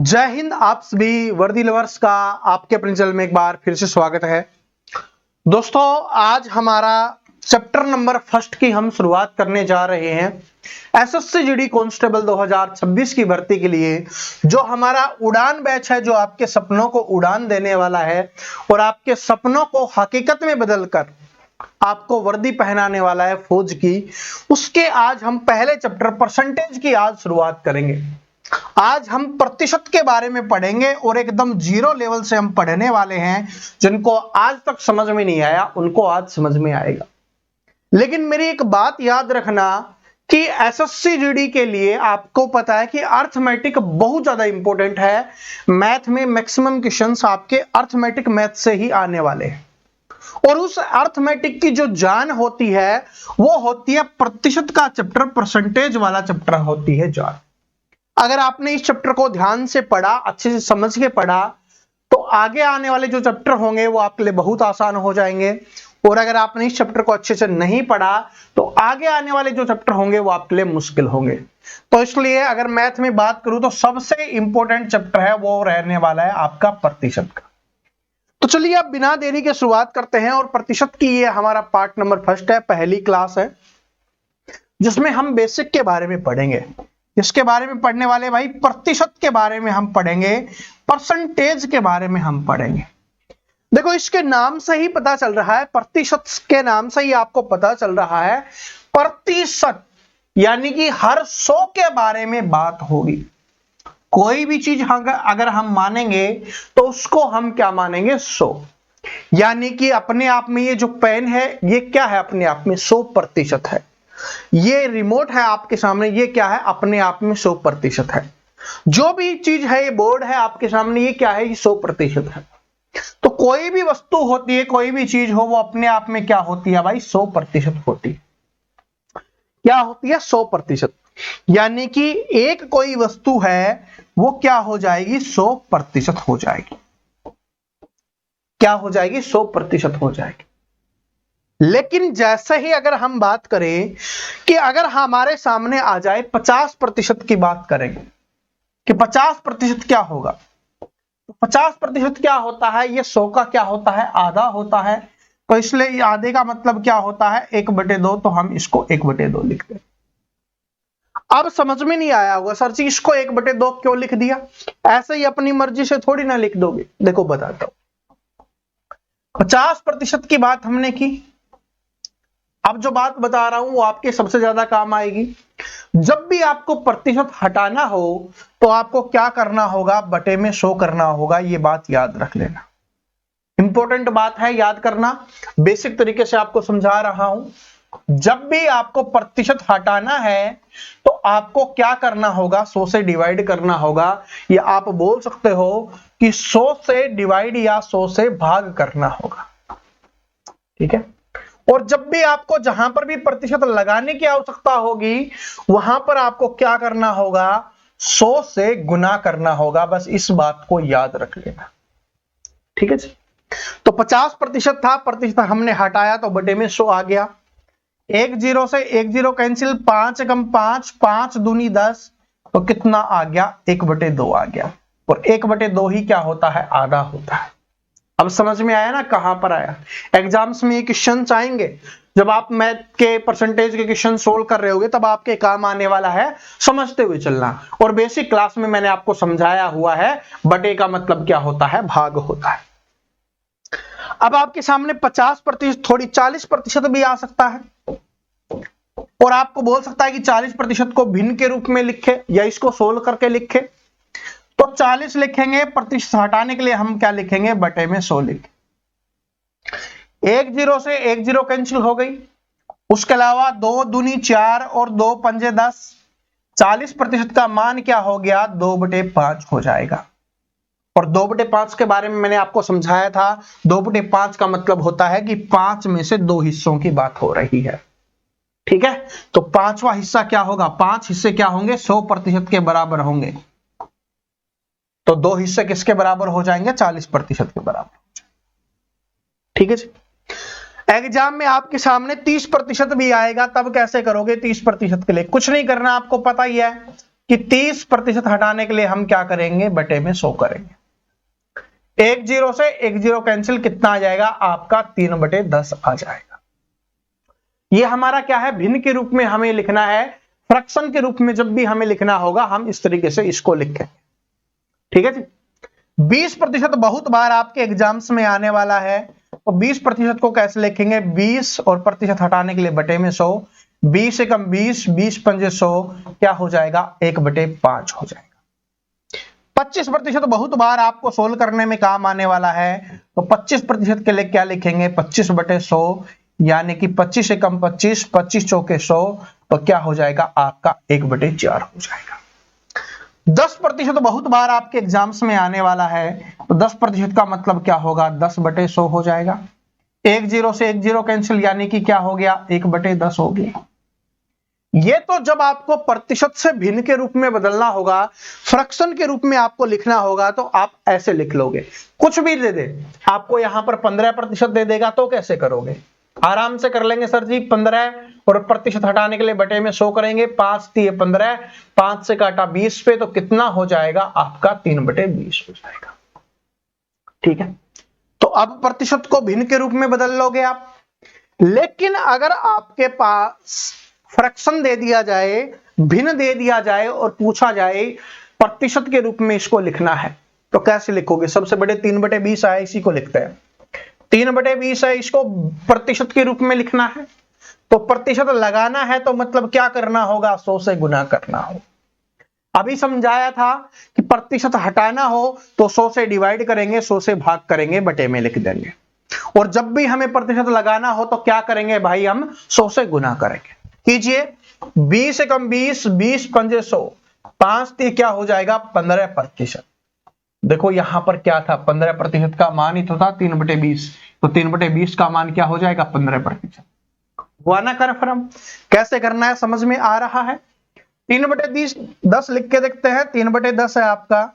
जय हिंद। आप सभी वर्दी लवर्स का आपके अपने चैनल में एक बार फिर से स्वागत है। दोस्तों, आज हमारा चैप्टर नंबर फर्स्ट की हम शुरुआत करने जा रहे हैं। एसएससी जीडी कांस्टेबल 2026 की भर्ती के लिए जो हमारा उड़ान बैच है, जो आपके सपनों को उड़ान देने वाला है और आपके सपनों को हकीकत में बदलकर आपको वर्दी पहनाने वाला है फौज की, उसके आज हम पहले चैप्टर परसेंटेज की आज शुरुआत करेंगे। आज हम प्रतिशत के बारे में पढ़ेंगे और एकदम जीरो लेवल से हम पढ़ने वाले हैं। जिनको आज तक समझ में नहीं आया उनको आज समझ में आएगा। लेकिन मेरी एक बात याद रखना कि एसएससी जीडी के लिए आपको पता है कि अर्थमेटिक बहुत ज्यादा इंपॉर्टेंट है। मैथ में मैक्सिमम क्वेश्चंस आपके अर्थमेटिक मैथ से ही आने वाले हैं और उस अर्थमेटिक की जो जान होती है वो होती है प्रतिशत का चैप्टर, परसेंटेज वाला चैप्टर होती है जान। अगर आपने इस चैप्टर को ध्यान से पढ़ा, अच्छे से समझ के पढ़ा, तो आगे आने वाले जो चैप्टर होंगे वो आपके लिए बहुत आसान हो जाएंगे। और अगर आपने इस चैप्टर को अच्छे से नहीं पढ़ा तो आगे आने वाले जो चैप्टर होंगे वो आपके लिए मुश्किल होंगे। तो इसलिए अगर मैथ में बात करूं तो सबसे इंपॉर्टेंट चैप्टर है वो रहने वाला है आपका प्रतिशत का। तो चलिए अब बिना देरी के शुरुआत करते हैं। और प्रतिशत की ये हमारा पार्ट नंबर फर्स्ट है, पहली क्लास है, जिसमें हम बेसिक के बारे में पढ़ेंगे। इसके बारे में पढ़ने वाले भाई, प्रतिशत के बारे में हम पढ़ेंगे, परसेंटेज के बारे में हम पढ़ेंगे। देखो, इसके नाम से ही पता चल रहा है, प्रतिशत के नाम से ही आपको पता चल रहा है प्रतिशत, यानी कि हर 100 के बारे में बात होगी। कोई भी चीज अगर हम मानेंगे तो उसको हम क्या मानेंगे? 100। यानी कि अपने आप में ये जो पेन है ये क्या है? अपने आप में 100% है। ये रिमोट है आपके सामने, ये क्या है? अपने आप में 100% है। जो भी चीज है, ये बोर्ड है आपके सामने, ये क्या है? ये 100% है। तो कोई भी वस्तु होती है, कोई भी चीज हो, वो अपने आप में क्या होती है भाई? 100% होती है। क्या होती है? 100%। यानी कि एक कोई वस्तु है वो क्या हो जाएगी? 100% हो जाएगी। क्या हो जाएगी? 100% हो जाएगी। लेकिन जैसे ही अगर हम बात करें कि अगर हमारे सामने आ जाए 50% की बात करेंगे कि 50% क्या होगा, तो 50% क्या होता है? ये 100 का क्या होता है? आधा होता है। तो इसलिए आधे का मतलब क्या होता है? 1/2। तो हम इसको 1/2 लिखते हैं। अब समझ में नहीं आया होगा सर जी इसको 1/2 क्यों लिख दिया? ऐसे ही अपनी मर्जी से थोड़ी ना लिख दोगे। देखो बताता हूं। 50% की बात हमने की। अब जो बात बता रहा हूं वो आपके सबसे ज्यादा काम आएगी। जब भी आपको प्रतिशत हटाना हो तो आपको क्या करना होगा? बटे में 100 करना होगा। ये बात याद रख लेना, इंपॉर्टेंट बात है, याद करना। बेसिक तरीके से आपको समझा रहा हूं। जब भी आपको प्रतिशत हटाना है तो आपको क्या करना होगा? 100 से डिवाइड करना होगा, या आप बोल सकते हो कि 100 से डिवाइड या 100 से भाग करना होगा। ठीक है। और जब भी आपको जहां पर भी प्रतिशत लगाने की आवश्यकता होगी वहां पर आपको क्या करना होगा? 100 से गुना करना होगा। बस इस बात को याद रख लेना। ठीक है जी। तो 50% था, प्रतिशत हमने हटाया तो बटे में 100 आ गया। 1 0 से 1 0 कैंसिल, 5 कम 5, 5 दूनी 10, तो कितना आ गया? 1/2 आ गया। और 1/2 ही क्या होता है? आधा होता है। अब समझ में आया ना कहां पर आया? एग्जाम्स में ये क्वेश्चन आएंगे। जब आप मैथ के परसेंटेज के क्वेश्चन सोल्व कर रहे होगे तब आपके काम आने वाला है, समझते हुए चलना। और बेसिक क्लास में मैंने आपको समझाया हुआ है बटे का मतलब क्या होता है? भाग होता है। अब आपके सामने 50%, थोड़ी 40% भी आ सकता है और आपको बोल सकता है कि 40% को भिन्न के रूप में लिखे या इसको सोल्व करके लिखे। तो 40 लिखेंगे, प्रतिशत हटाने के लिए हम क्या लिखेंगे? बटे में 100 लिखेंगे। 1 0 से 1 0 कैंसिल हो गई। उसके अलावा 2 दूनी 4 और 2 पंजे 10, 40% का मान क्या हो गया? 2/5 हो जाएगा। और 2/5 के बारे में मैंने आपको समझाया था। 2/5 का मतलब होता है कि 5 में से 2 हिस्सों की बात हो रही है। ठीक है। तो 5वां हिस्सा क्या होगा? 5 हिस्से क्या होंगे? 100% के बराबर होंगे। तो 2 हिस्से किसके बराबर हो जाएंगे? 40% के बराबर हो जाएंगे। ठीक है जी। एग्जाम में आपके सामने 30% भी आएगा, तब कैसे करोगे? 30% के लिए कुछ नहीं करना, आपको पता ही है कि 30% हटाने के लिए हम क्या करेंगे, बटे में 100 करेंगे। 1 0 से 1 0 कैंसिल, कितना आ जाएगा आपका 3/10 आ जाएगा। ये हमारा क्या है, भिन्न के रूप में हमें लिखना है। फ्रैक्शन के रूप में जब भी हमें लिखना होगा हम इस तरीके से इसको लिखेंगे। ठीक है जी। 20% बहुत बार आपके एग्जाम्स में आने वाला है, तो 20% को कैसे लिखेंगे, 20 और प्रतिशत हटाने के लिए बटे में 100, 20 से कम 20, 20 पंजे 100, क्या हो जाएगा 1/5 हो जाएगा। 25% बहुत बार आपको सोल्व करने में काम आने वाला है, तो 25% के लिए क्या लिखेंगे, 25/100, यानी कि 25 से कम 25, 25 चौके 100, तो क्या हो जाएगा आपका 1/4 हो जाएगा। 10% बहुत बार आपके एग्जाम्स में आने वाला है, तो 10% का मतलब क्या होगा, 10/100 हो जाएगा। 1 0 से 1 0 कैंसिल, यानी कि क्या हो गया 1/10 हो गया। ये तो जब आपको प्रतिशत से भिन्न के रूप में बदलना होगा, फ्रैक्शन के रूप में आपको लिखना होगा, तो आप ऐसे लिख लोगे। कुछ भी दे दे, आपको यहां पर 15% दे देगा तो कैसे करोगे, आराम से कर लेंगे सर जी। 15 और प्रतिशत हटाने के लिए बटे में 100 करेंगे, 5 3 15, 5 से काटा 20 पे, तो कितना हो जाएगा आपका 3/20 हो जाएगा। ठीक है, तो अब प्रतिशत को भिन्न के रूप में बदल लोगे आप। लेकिन अगर आपके पास फ्रैक्शन दे दिया जाए, भिन्न दे दिया जाए और पूछा जाए प्रतिशत के रूप में इसको लिखना है, तो कैसे लिखोगे, सबसे बड़े 3/20 आए, इसी को लिखते हैं। 3/20 है, इसको प्रतिशत के रूप में लिखना है, तो प्रतिशत लगाना है तो मतलब क्या करना होगा, 100 से गुना करना होगा। अभी समझाया था कि प्रतिशत हटाना हो तो 100 से डिवाइड करेंगे, 100 से भाग करेंगे, बटे में लिख देंगे। और जब भी हमें प्रतिशत लगाना हो तो क्या करेंगे भाई, हम 100 से गुना करेंगे। कीजिए, 20 से कम 20, 20 पंजे 100, 5 3 क्या हो जाएगा 15%। देखो यहां पर क्या था, 15% का मान ही तो था 3/20, तो 3/20 का मान क्या हो जाएगा 15%। हुआ ना कन्फर्म। कैसे करना है समझ में आ रहा है। 3/10 लिख के देखते हैं। 3/10 है आपका,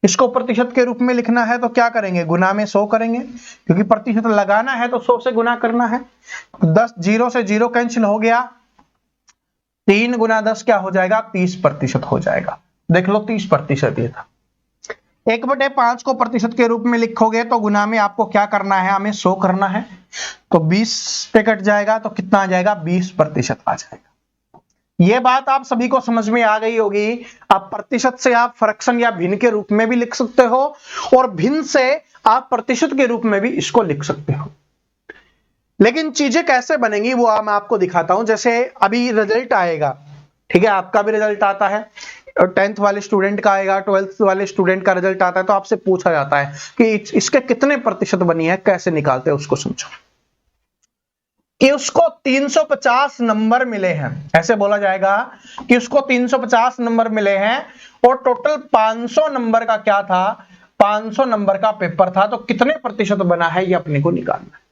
इसको प्रतिशत के रूप में लिखना है तो क्या करेंगे, गुना में 100 करेंगे, क्योंकि प्रतिशत लगाना है तो 100 से गुना करना है। 10 0 से 0 कैंसिल हो गया, 3 गुना 10 क्या हो जाएगा 30% हो जाएगा। देख लो 30% ये था। 1/5 को प्रतिशत के रूप में लिखोगे तो गुना में आपको क्या करना है, हमें 100 करना है, तो 20 पे कट जाएगा तो कितना आ जाएगा 20% आ जाएगा। ये बात आप सभी को समझ में आ गई होगी। अब प्रतिशत से आप फ्रैक्शन या भिन्न के रूप में भी लिख सकते हो, और भिन्न से आप प्रतिशत के रूप में भी इसको लिख सकते हो। लेकिन चीजें कैसे बनेंगी वो मैं आपको दिखाता हूं। जैसे अभी रिजल्ट आएगा, ठीक है, आपका भी रिजल्ट आता है, 10th वाले स्टूडेंट का आएगा, 12th वाले स्टूडेंट का रिजल्ट आता है, तो आपसे पूछा जाता है कि इसके कितने प्रतिशत बनी है, कैसे निकालते हैं उसको समझो। कि उसको 350 नंबर मिले हैं, ऐसे बोला जाएगा कि उसको 350 नंबर मिले हैं, और टोटल 500 नंबर का क्या था, 500 नंबर का पेपर था, तो कितने प्रतिशत बना है ये अपने को निकालना है।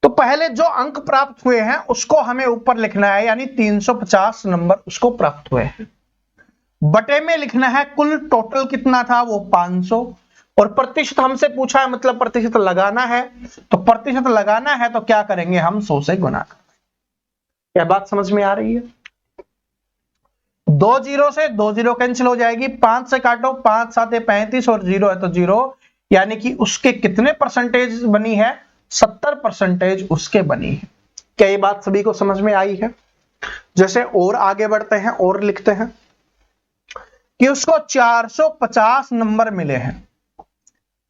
तो पहले जो अंक प्राप्त हुए हैं उसको हमें ऊपर लिखना है, यानी 350 नंबर उसको प्राप्त हुए हैं। बटे में लिखना है कुल टोटल कितना था, वो 500, और प्रतिशत हमसे पूछा है, मतलब प्रतिशत लगाना है, तो प्रतिशत लगाना है तो क्या करेंगे, हम 100 से गुना करेंगे। क्या बात समझ में आ रही है। 2 0 से 2 0 कैंसिल हो जाएगी, 5 से काटो, 5 7 35 और 0 है तो 0, यानी कि उसके कितने परसेंटेज बनी है, 70% उसके बनी है। क्या ये बात सभी को समझ में आई है। जैसे और आगे बढ़ते हैं और लिखते हैं कि उसको 450 नंबर मिले हैं।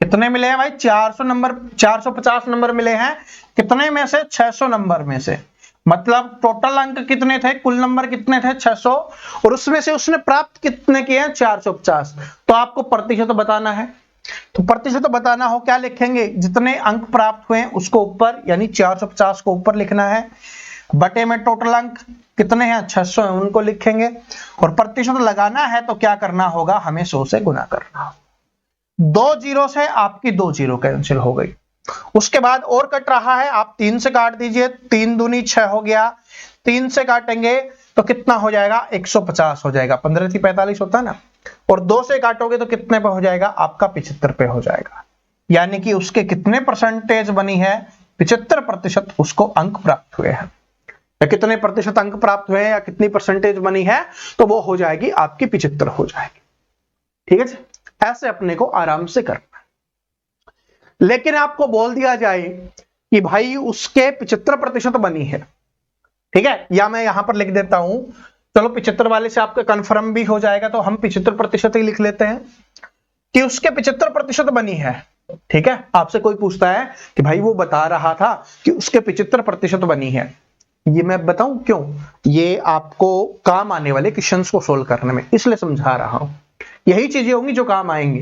कितने मिले हैं भाई, 450 नंबर मिले हैं। कितने में से, 600 नंबर में से। मतलब टोटल अंक कितने थे, कुल नंबर कितने थे 600, और उसमें से उसने प्राप्त कितने किए हैं 450। तो आपको प्रतिशत बताना है, तो प्रतिशत बताना हो क्या लिखेंगे, जितने अंक प्राप्त हुए उसको ऊपर, यानी 450 को ऊपर लिखना है, बटे में टोटल अंक कितने हैं 600 है उनको लिखेंगे, और प्रतिशत लगाना है तो क्या करना होगा, हमें 100 से गुना करना होगा। 2 0 से आपकी 2 0 कैंसिल हो गई। उसके बाद और कट रहा है, आप 3 से काट दीजिए, 3 दूनी 6 हो गया, 3 से काटेंगे तो कितना हो जाएगा 150 हो जाएगा, 15 थी 45 होता है ना, और 2 से काटोगे तो कितने पे हो जाएगा आपका 75 पे हो जाएगा। यानी कि उसके कितने परसेंटेज बनी है, 75% उसको अंक प्राप्त हुए हैं। या कितने प्रतिशत अंक प्राप्त हुए या कितनी परसेंटेज बनी है, तो वो हो जाएगी आपकी 75 हो जाएगी। ठीक है जी, ऐसे अपने को आराम से करना है। लेकिन आपको बोल दिया जाए कि भाई उसके 75% बनी है, ठीक है, या मैं यहां पर लिख देता हूं, चलो 75 वाले से आपका कंफर्म भी हो जाएगा, तो हम 75% ही लिख लेते हैं कि उसके 75% बनी है। ठीक है, आपसे कोई पूछता है कि भाई वो बता रहा था कि उसके 75% बनी है, ये मैं बताऊं क्यों, ये आपको काम आने वाले क्वेश्चंस को सोल्व करने में इसलिए समझा रहा हूं। यही चीजें होंगी जो काम आएंगी।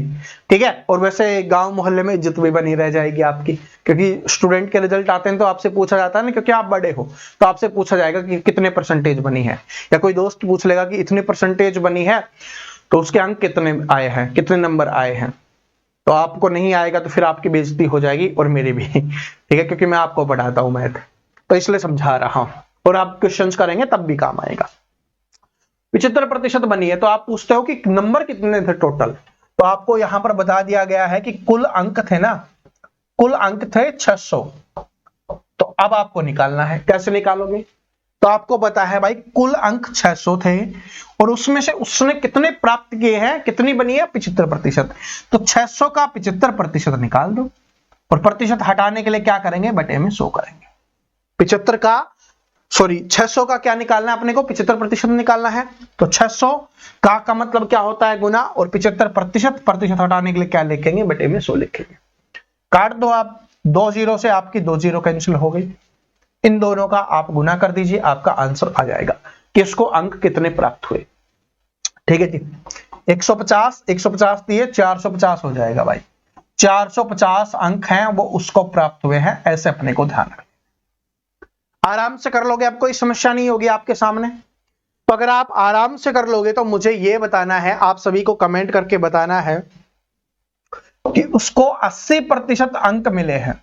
ठीक है, और वैसे गांव मोहल्ले में इज्जत भी बनी रह जाएगी आपकी, क्योंकि स्टूडेंट के रिजल्ट आते हैं तो आपसे पूछा जाता है ना, क्योंकि आप बड़े हो तो आपसे पूछा जाएगा कि कितने परसेंटेज बनी है, या कोई दोस्त पूछ लेगा कि इतने परसेंटेज बनी है तो उसके अंक कितने आए हैं, कितने नंबर आए हैं। तो आपको नहीं आएगा तो फिर आपकी बेइज्जती हो जाएगी और मेरी भी। ठीक है, क्योंकि मैं आपको पढ़ाता हूं मैथ, तो इसलिए समझा रहा हूं, और आप क्वेश्चंस करेंगे तब भी काम आएगा। 75% बनी है, तो आप पूछते हो कि नंबर कितने थे टोटल, तो आपको यहां पर बता दिया गया है कि कुल अंक थे ना, कुल अंक थे 600। तो अब आपको निकालना है, कैसे निकालोगे, तो आपको पता है भाई कुल अंक 600 थे और उसमें से उसने कितने प्राप्त किए हैं, कितनी बनी है 75%, तो 600 का 75% निकाल दो, और प्रतिशत हटाने के लिए क्या करेंगे, बटे में 100 करेंगे। 600 का क्या निकालना है अपने को, 75% निकालना है, तो 600 का मतलब क्या होता है, गुना, और 75% प्रतिशत हटाने के लिए क्या लिखेंगे, बटे में 100 लिखेंगे। काट दो आप, 2 जीरो से आपकी 2 जीरो कैंसिल हो गई, इन दोनों का आप गुना कर दीजिए, आपका आंसर आ जाएगा कि इसको अंक कितने प्राप्त हुए। ठीक है जी, 150 दिए, 450 हो जाएगा भाई, 450 अंक हैं वो उसको प्राप्त हुए हैं, ऐसे अपने को ध्यान रखें। आराम से कर लोगे, अब कोई समस्या नहीं होगी आपके सामने। तो अगर आप आराम से कर लोगे तो मुझे यह बताना है, आप सभी को कमेंट करके बताना है कि उसको 80% अंक मिले हैं,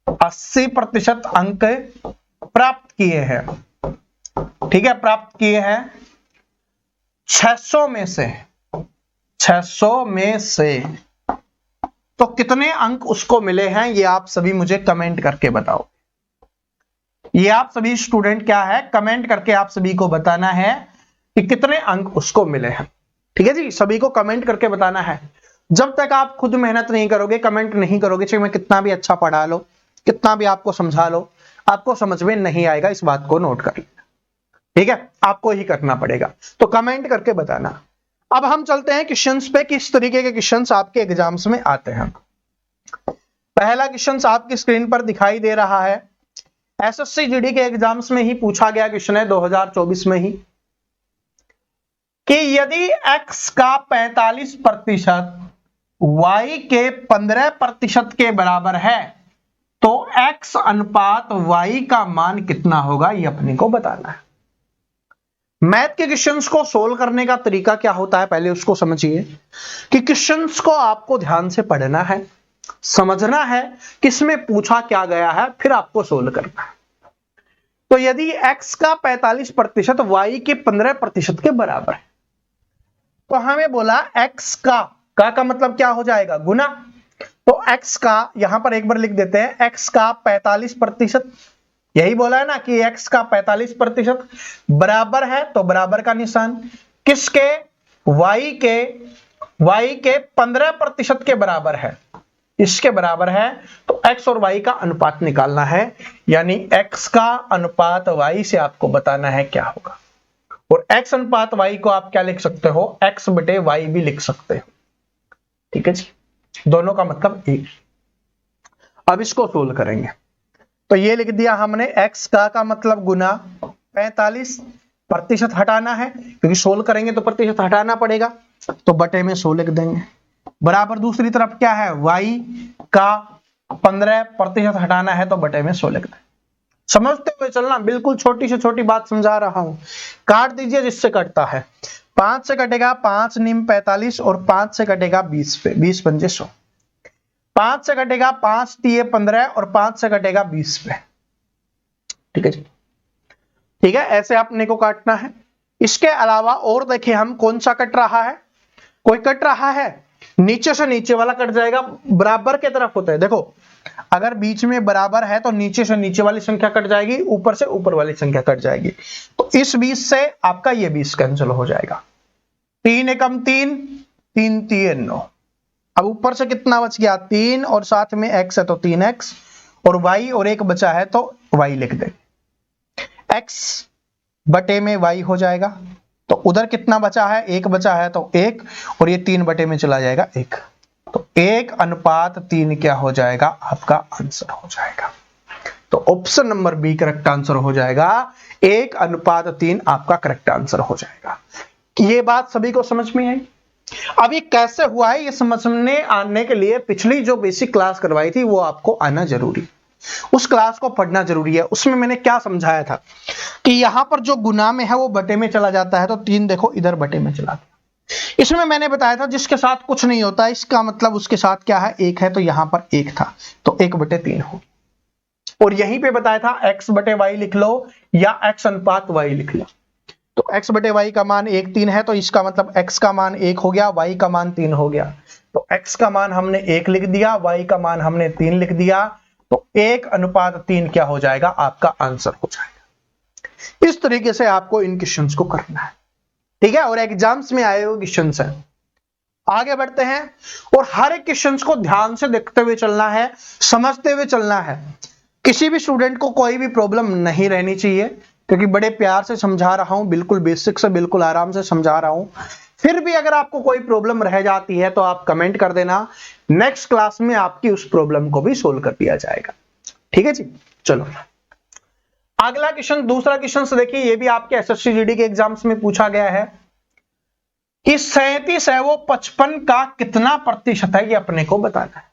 80% अंक प्राप्त किए हैं। ठीक है, प्राप्त किए हैं 600 में से, 600 में से तो कितने अंक उसको मिले हैं, ये आप सभी मुझे कमेंट करके बताओ। ये आप सभी स्टूडेंट क्या है, कमेंट करके आप सभी को बताना है कि कितने अंक उसको मिले हैं। ठीक है जी, सभी को कमेंट करके बताना है। जब तक आप खुद मेहनत नहीं करोगे, कमेंट नहीं करोगे, चाहे मैं कितना भी अच्छा पढ़ा लो, कितना भी आपको समझा लो, आपको समझ में नहीं आएगा, इस बात को नोट कर लेना। ठीक है, आपको ही करना पड़ेगा, तो कमेंट करके बताना। अब हम चलते हैं क्वेश्चंस पे, किस तरीके के क्वेश्चंस आपके एग्जाम्स में आते हैं। पहला क्वेश्चन आपकी स्क्रीन पर दिखाई दे रहा है, एसएससी जीडी के एग्जाम्स में ही पूछा गया क्वेश्चन है 2024 में ही, कि यदि x का 45% y के 15% के बराबर है तो x अनुपात y का मान कितना होगा, ये अपने को बताना है। मैथ के क्वेश्चंस को सोल्व करने का तरीका क्या होता है, पहले उसको समझिए कि क्वेश्चंस को आपको ध्यान से पढ़ना है, समझना है किसमें पूछा क्या गया है, फिर आपको सोल्व करना है। तो यदि x का 45% y के 15% के बराबर है, तो हमें बोला x का मतलब क्या हो जाएगा, गुना। तो x का यहां पर एक बार लिख देते हैं, x का 45%, यही बोला है ना कि x का 45% बराबर है, तो बराबर का निशान किसके, y के 15% के बराबर है, इसके बराबर है, तो x और y का अनुपात निकालना है, यानी x का अनुपात y से आपको बताना है क्या होगा। और x अनुपात y को आप क्या लिख सकते हो, x बटे y भी लिख सकते हो। ठीक है जी, दोनों का मतलब एक। अब इसको सोल्व करेंगे, तो ये लिख दिया हमने, x का मतलब गुना 45%, हटाना है क्योंकि सोल्व करेंगे तो प्रतिशत हटाना पड़ेगा, तो बटे में 100 लिख देंगे, बराबर दूसरी तरफ क्या है, y का 15% हटाना है, तो बटे में 100 लिख देंगे। समझते हुए चलना, बिल्कुल छोटी से छोटी बात समझा रहा हूं। काट दीजिए जिससे कटता है, 5 से कटेगा 5 निम 45 और 5 से कटेगा 20 पे, 20 पंजे 100, 5 से कटेगा 5 तिये 15 और 5 से कटेगा 20 पे। ठीक है जी, ठीक है, ऐसे अपने को काटना है। इसके अलावा और देखिए हम कौन सा कट रहा है, कोई कट रहा है नीचे से नीचे वाला कट जाएगा, बराबर के तरफ होता है। देखो अगर बीच में बराबर है तो नीचे से नीचे वाली संख्या कट जाएगी, ऊपर से ऊपर वाली संख्या कट जाएगी। तो इस 20 से आपका ये 20 कैंसिल हो जाएगा। 3 एकम 3, 3 3 9। अब ऊपर से कितना बच गया 3 और साथ में x है तो 3x और y और एक बचा है तो y लिख दे। x बटे में y हो जाएगा, तो उधर कितना बचा है 1 बचा है तो 1 और ये 3 बटे में चला जाएगा 1, तो 1:3 क्या हो जाएगा आपका आंसर हो जाएगा। तो option number B correct answer हो जाएगा, 1:3 आपका करेक्ट आंसर हो जाएगा। ये बात सभी को समझ में आई? अब ये कैसे हुआ है ये समझने आने के लिए पिछली जो बेसिक क्लास करवाई थी वो आपको आना जरूरी, उस क्लास को पढ़ना जरूरी है। उसमें मैंने क्या समझाया था कि यहां पर जो गुना में है वो बटे में चला जाता है, तो 3 देखो इधर बटे में चला गया। इसमें मैंने बताया था जिसके साथ कुछ नहीं होता इसका मतलब उसके साथ क्या है 1 है, तो यहां पर 1 था तो 1/3 हो। और यहीं पे बताया था x बटे y लिख लो या x अनुपात y लिख लो। तो x बटे y का मान 1 3 है, तो इसका मतलब x का मान 1 हो गया, y का मान 3 हो गया। तो x का मान हमने 1 लिख दिया, y का मान हमने 3 लिख दिया, तो 1:3 क्या हो जाएगा आपका आंसर हो जाएगा। इस तरीके से आपको इन क्वेश्चंस को करना है, ठीक है। और एग्जाम्स में आए हुए क्वेश्चंस हैं। आगे बढ़ते हैं और हर एक क्वेश्चंस को ध्यान से देखते हुए चलना है, समझते हुए चलना है। किसी भी स्टूडेंट को कोई भी प्रॉब्लम नहीं रहनी चाहिए, क्योंकि बड़े प्यार से समझा रहा हूं, बिल्कुल बेसिक से बिल्कुल आराम से समझा रहा हूं। फिर भी अगर आपको कोई प्रॉब्लम रह जाती है तो आप कमेंट कर देना, नेक्स्ट क्लास में आपकी उस प्रॉब्लम को भी सोल्व कर दिया जाएगा, ठीक है जी। चलो अगला क्वेश्चन, दूसरा क्वेश्चन देखिए, ये भी आपके एसएससी जीडी के एग्जाम्स में पूछा गया है कि 37 है वो 55 का कितना प्रतिशत है, ये अपने को बताना है।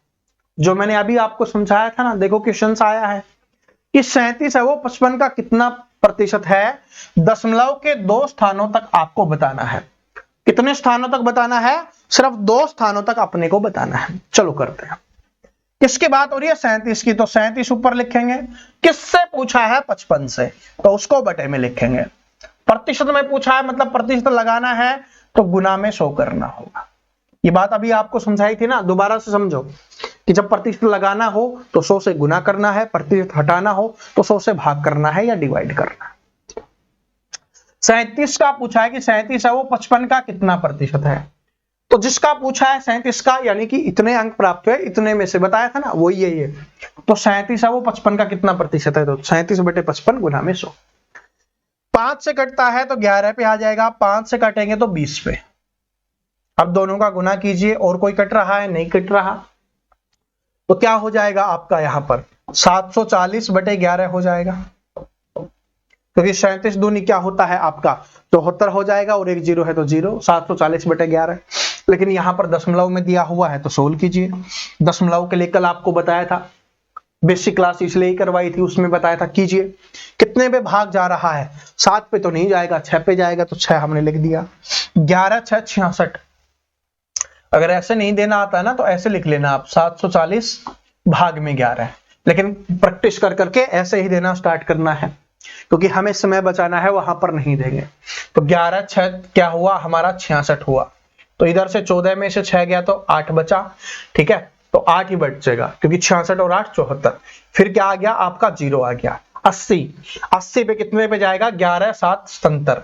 जो मैंने अभी आपको समझाया था ना, देखो क्वेश्चन आया है कि 37 है वो 55 का कितना प्रतिशत है, दशमलव के 2 स्थानों तक आपको बताना है। कितने स्थानों तक बताना है? सिर्फ 2 स्थानों तक अपने को बताना है। चलो करते हैं। किसकी बात हो रही है? 37 की, तो 37 ऊपर लिखेंगे। किससे पूछा है? 55 से, तो उसको बटे में लिखेंगे। प्रतिशत में पूछा है मतलब प्रतिशत लगाना है तो गुना में 100 करना होगा। ये बात अभी आपको समझाई थी ना, दोबारा से समझो कि जब प्रतिशत लगाना हो तो 100 से गुना करना है, प्रतिशत हटाना हो तो 100 से भाग करना है या डिवाइड करना है। 37 का पूछा है कि 37 है वो 55 का कितना प्रतिशत है, तो जिसका पूछा है 37 का यानी कि इतने अंक प्राप्त हुए, इतने में से बताया था ना, वही है ये। तो 37 है वो 55 का कितना प्रतिशत है, तो 37/55 गुना में 100। 5 से कटता है तो 11 पे आ जाएगा, 5 से काटेंगे तो 20 पे। अब दोनों का गुना कीजिए, और कोई कट रहा है? नहीं कट रहा, तो क्या हो जाएगा आपका यहाँ पर 740/11 हो जाएगा, क्योंकि 37 दूनी क्या होता है आपका 74 हो जाएगा, और एक 0 है तो 0, 740/11। लेकिन यहाँ पर दशमलव में दिया हुआ है तो सोल्व कीजिए। दशमलव के लिए कल आपको बताया था, बेसिक क्लास इसलिए ही करवाई थी, उसमें बताया था कीजिए। कितने पे भाग जा रहा है? 7 पे तो नहीं जाएगा, 6 पे जाएगा, तो 6 हमने लिख दिया। 11 6 66। अगर ऐसे नहीं देना आता है ना तो ऐसे लिख लेना आप, 740 भाग में 11। लेकिन प्रैक्टिस कर करके ऐसे ही देना स्टार्ट करना है, क्योंकि हमें समय बचाना है, वहां पर नहीं देंगे। तो 11 6 क्या हुआ हमारा 66 हुआ, तो इधर से 14 में से 6 गया तो 8 बचा, ठीक है, तो 8 ही बचेगा, क्योंकि 66 और 8 74। फिर क्या आ गया आपका 0 आ गया। 80 पे कितने पे जाएगा? 11 7 77,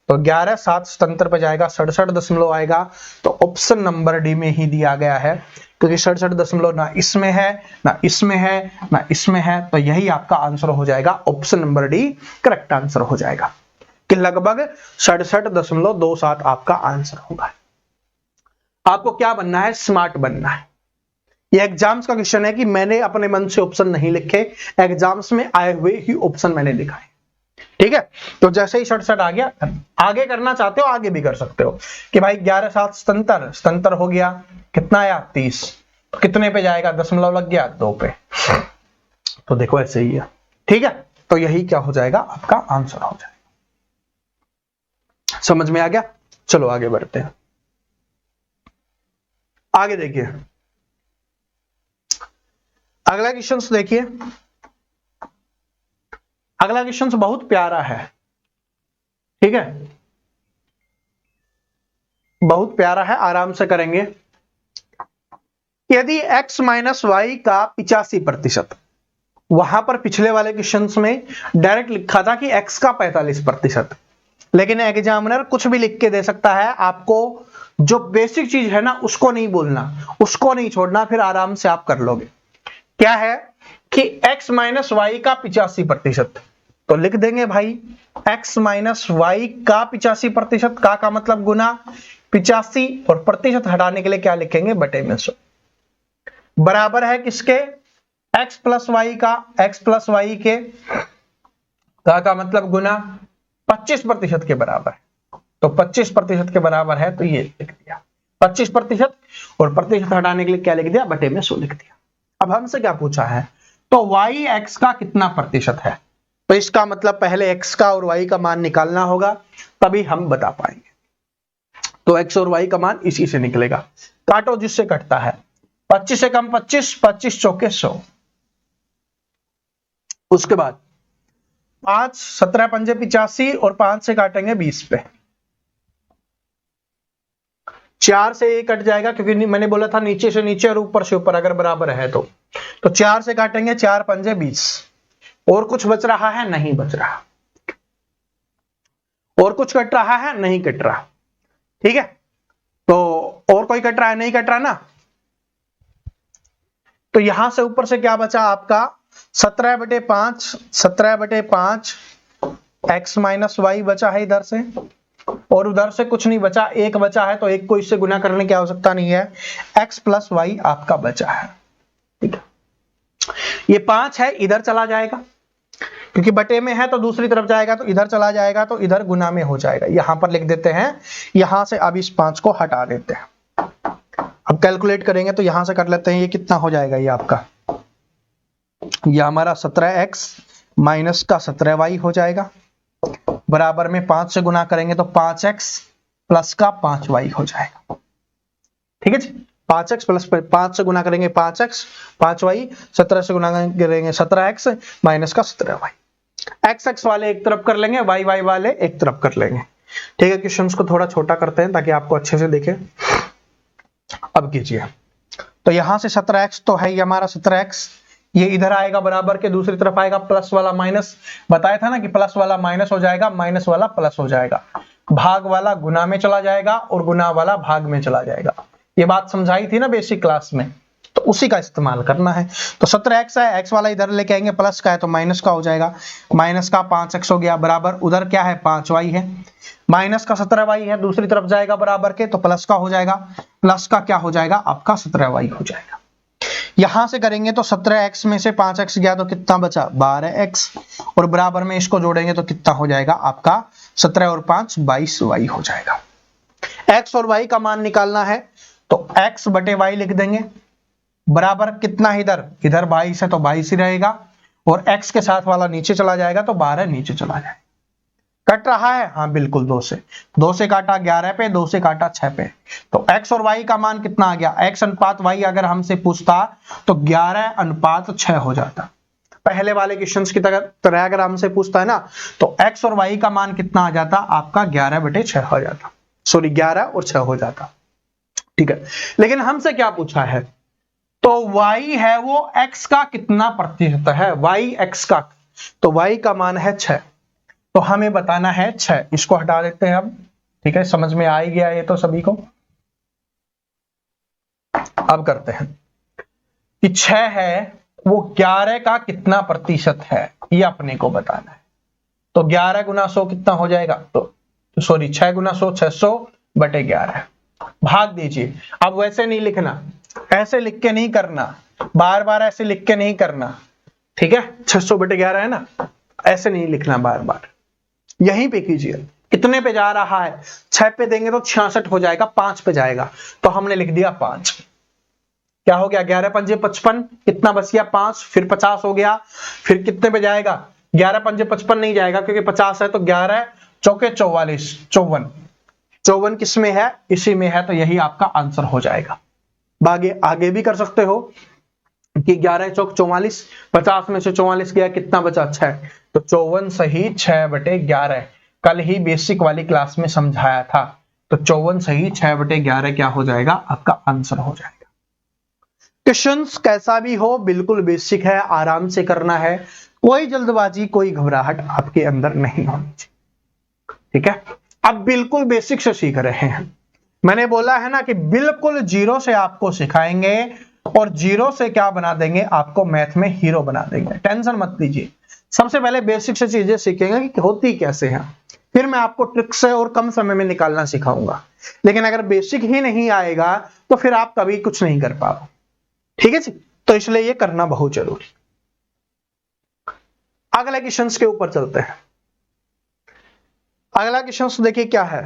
तो 11 7 77 पे जाएगा, 67 दशमलव आएगा। तो ऑप्शन नंबर डी में ही दिया गया है, क्योंकि 67 दशमलव ना इसमें है ना इसमें है ना इसमें है, तो यही आपका आंसर हो जाएगा। Option number D correct answer हो जाएगा कि लगभग 67.27 आपका आंसर होगा। आपको क्या बनना है? स्मार्ट बनना है। ये एग्जाम्स का क्वेश्चन है कि मैंने अपने मन से ऑप्शन नहीं लिखे, एग्जाम्स में आए हुए ही ऑप्शन मैंने दिखाए, ठीक है। तो जैसे ही 67 आ गया, आगे करना चाहते हो आगे भी कर सकते हो कि भाई 11 7 77 हो गया, कितना आया 30, तो कितने पे जाएगा? दशमलव लग गया 2 पे, तो देखो ऐसे ही है, ठीक है। तो यही क्या हो जाएगा आपका आंसर हो जाएगा। समझ में आ गया? चलो आगे बढ़ते हैं। आगे देखिए अगला क्वेश्चन देखिए। अगला क्वेश्चन बहुत प्यारा है, ठीक है, बहुत प्यारा है, आराम से करेंगे। यदि x माइनस वाई का 85%, वहां पर पिछले वाले क्वेश्चन में डायरेक्ट लिखा था कि x का 45%, लेकिन एग्जामिनर कुछ भी लिख के दे सकता है, आपको जो बेसिक चीज है ना उसको नहीं बोलना, उसको नहीं छोड़ना, फिर आराम से आप कर लोगे। क्या है कि x माइनस वाई का 85%, तो लिख देंगे भाई x माइनस वाई का 85% का मतलब गुना 85, और प्रतिशत हटाने के लिए क्या लिखेंगे, बटे में 100, बराबर है किसके, x प्लस वाई का, x प्लस वाई के का मतलब गुना 25% के बराबर है, तो 25% के बराबर है, तो ये लिख दिया 25%, और प्रतिशत हटाने के लिए क्या लिख दिया, बटे में 100 लिख दिया। अब हमसे क्या पूछा है, तो y x का कितना प्रतिशत है, तो इसका मतलब पहले x का और y का मान निकालना होगा, तभी हम बता पाएंगे। तो x और y का मान इसी से निकलेगा, काटो जिससे कटता है, 25 से कम 25, 25 चौके 100, उसके बाद 5 17 पंजे 85, और 5 से काटेंगे 20 पे, 4 से ये कट जाएगा, क्योंकि मैंने बोला था नीचे से नीचे और ऊपर से ऊपर अगर बराबर है तो 4 से काटेंगे, 4 पंजे 20, और कुछ बच रहा है, नहीं बच रहा, और कुछ कट रहा है, नहीं कट रहा, ठीक है, तो और कोई कट रहा है, नहीं कट रहा ना, तो यहां से ऊपर से क्या बचा आपका 17/5, 17/5 x माइनस वाई बचा है इधर से, और उधर से कुछ नहीं बचा, एक बचा है, तो एक को इससे गुना करने की आवश्यकता नहीं है, x प्लस वाई आपका बचा है, ठीक है। ये 5 है, इधर चला जाएगा, क्योंकि बटे में है तो दूसरी तरफ जाएगा, तो इधर चला जाएगा, तो इधर गुना में हो जाएगा, यहां पर लिख देते हैं, यहां से अब इस 5 को हटा देते हैं। अब कैलकुलेट करेंगे तो यहां से कर लेते हैं, ये कितना हो जाएगा, ये आपका, ये हमारा 17x माइनस का 17y हो जाएगा, बराबर में 5 से गुना करेंगे तो 5x प्लस का 5y हो जाएगा, ठीक है जी, 5x प्लस 5 से गुना करेंगे 5x 5y, 17 से गुना करेंगे 17x माइनस का 17y, x वाले एक तरफ कर लेंगे, y वाले एक तरफ कर लेंगे, ठीक है। क्वेश्चंस को थोड़ा छोटा करते हैं ताकि आपको अच्छे से दिखे। अब कीजिए, तो यहां से 17x तो है, ये हमारा 17x, ये इधर आएगा बराबर के, दूसरी तरफ आएगा प्लस वाला माइनस, बताया था ना कि प्लस वाला माइनस हो जाएगा, माइनस वाला प्लस हो जाएगा, भाग वाला गुना में चला जाएगा, और गुना वाला भाग में चला जाएगा, ये बात समझाई थी ना बेसिक क्लास में, तो उसी का इस्तेमाल करना है। तो 17x है, x वाला इधर लेके आएंगे, प्लस का है तो माइनस का हो जाएगा, माइनस का 5x हो गया, बराबर उधर क्या है 5y है, माइनस का 17y है, दूसरी तरफ जाएगा बराबर के, तो प्लस का हो जाएगा, प्लस का क्या हो जाएगा आपका 17y हो जाएगा। यहां से करेंगे तो 17x में से 5x गया तो कितना बचा 12x, और बराबर में इसको जोड़ेंगे तो कितना हो जाएगा आपका 17 और 5 22y हो जाएगा। x और y का मान निकालना है, तो x बटे y लिख देंगे, बराबर कितना, इधर 22 है तो 22 ही रहेगा, और x के साथ वाला नीचे चला जाएगा, तो 12 नीचे चला जाएगा। कट रहा है, हाँ बिल्कुल, 2 से काटा 11 पे, 2 से काटा 6 पे, तो x और y का मान कितना आ गया, x अनुपात y अगर हमसे पूछता तो 11:6 हो जाता, पहले वाले क्वेश्चंस की तरह अगर हमसे पूछता है ना, तो x और y का मान कितना आ जाता आपका 11/6 हो जाता, सॉरी 11 और 6 हो जाता, ठीक है। लेकिन हमसे क्या पूछा है, तो y है वो x का कितना प्रतिशत है, y x का, तो y का मान है 6, तो हमें बताना है 6, इसको हटा देते हैं अब, ठीक है, समझ में आ ही गया ये तो सभी को। अब करते हैं कि 6 है वो 11 का कितना प्रतिशत है, ये अपने को बताना है, तो 11 गुना 100 कितना हो जाएगा, तो सॉरी 6 गुना 100 600/11, भाग दीजिए। अब वैसे नहीं लिखना, ऐसे लिख के नहीं करना, बार बार ऐसे लिख के नहीं करना, ठीक है, 600/11 है ना, ऐसे नहीं लिखना बार बार, यहीं पे कीजिए। कितने पे जा रहा है, 6 पे देंगे तो 66 हो जाएगा, 5 पे जाएगा, तो हमने लिख दिया 5, क्या हो गया 11 पंजे 55, कितना बच गया 5, फिर 50 हो गया, फिर कितने पे जाएगा 11 पंजे 55 नहीं जाएगा, क्योंकि 50 है, तो 11 चौके 44, 54 किस में है, इसी में है, तो यही आपका आंसर हो जाएगा। आगे भी कर सकते हो कि 11 चौक 44, 50 में से 44 गया, कितना बचा 6, तो 54 सही 6/11, कल ही बेसिक वाली क्लास में समझाया था, तो 54 सही 6/11 क्या हो जाएगा आपका आंसर हो जाएगा। क्वेश्चंस कैसा भी हो बिल्कुल बेसिक है, आराम से करना है, कोई जल्दबाजी कोई घबराहट आपके अंदर नहीं होनी चाहिए। ठीक है, अब बिल्कुल बेसिक से सीख रहे हैं। मैंने बोला है ना कि बिल्कुल जीरो से आपको सिखाएंगे और जीरो से क्या बना देंगे, आपको मैथ में हीरो बना देंगे। टेंशन मत लीजिए, सबसे पहले बेसिक से चीजें सीखेंगे कि होती कैसे हैं, फिर मैं आपको ट्रिक से और कम समय में निकालना सिखाऊंगा। लेकिन अगर बेसिक ही नहीं आएगा तो फिर आप कभी कुछ नहीं कर पाओगे। ठीक है जी, तो इसलिए ये करना बहुत जरूरी। अगले क्वेश्चन के ऊपर चलते हैं। अगला क्वेश्चन देखिए क्या है,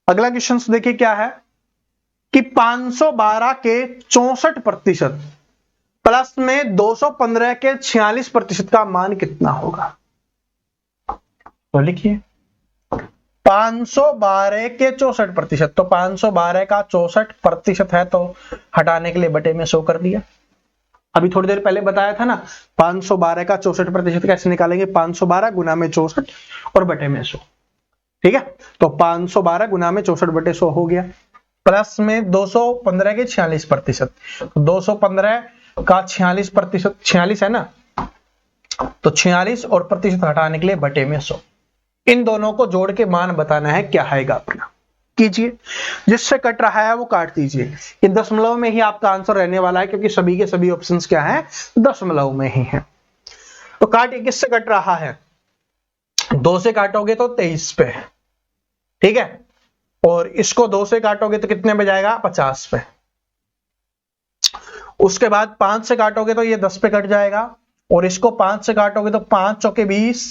अगला क्वेश्चन देखिए क्या है कि 512 के 64% प्लस में 215 के 46% का मान कितना होगा। तो लिखिए 512 के 64%, तो 512 का 64% है तो हटाने के लिए बटे में 100 कर दिया। अभी थोड़ी देर पहले बताया था ना 512 का 64% कैसे निकालेंगे, 512 गुना में 64 और बटे में 100। ठीक है, तो 512 गुना में 64 बटे 100 हो गया, प्लस में 215 के 46%, 215 का 46%, 46 है ना, तो 46 और प्रतिशत हटाने के लिए बटे में 100। इन दोनों को जोड़ के मान बताना है, क्या आएगा अपना। कीजिए, जिससे कट रहा है वो काट दीजिए। ये दशमलव में ही आपका आंसर रहने वाला है, क्योंकि सभी के सभी ऑप्शंस क्या है, दशमलव में ही है। तो काटिए, किससे कट रहा है, 2 से काटोगे तो 23 पे, ठीक है, और इसको 2 से काटोगे तो कितने पे जाएगा, 50 पे। उसके बाद 5 से काटोगे तो ये 10 पे कट जाएगा, और इसको 5 से काटोगे तो 5 चौके 20,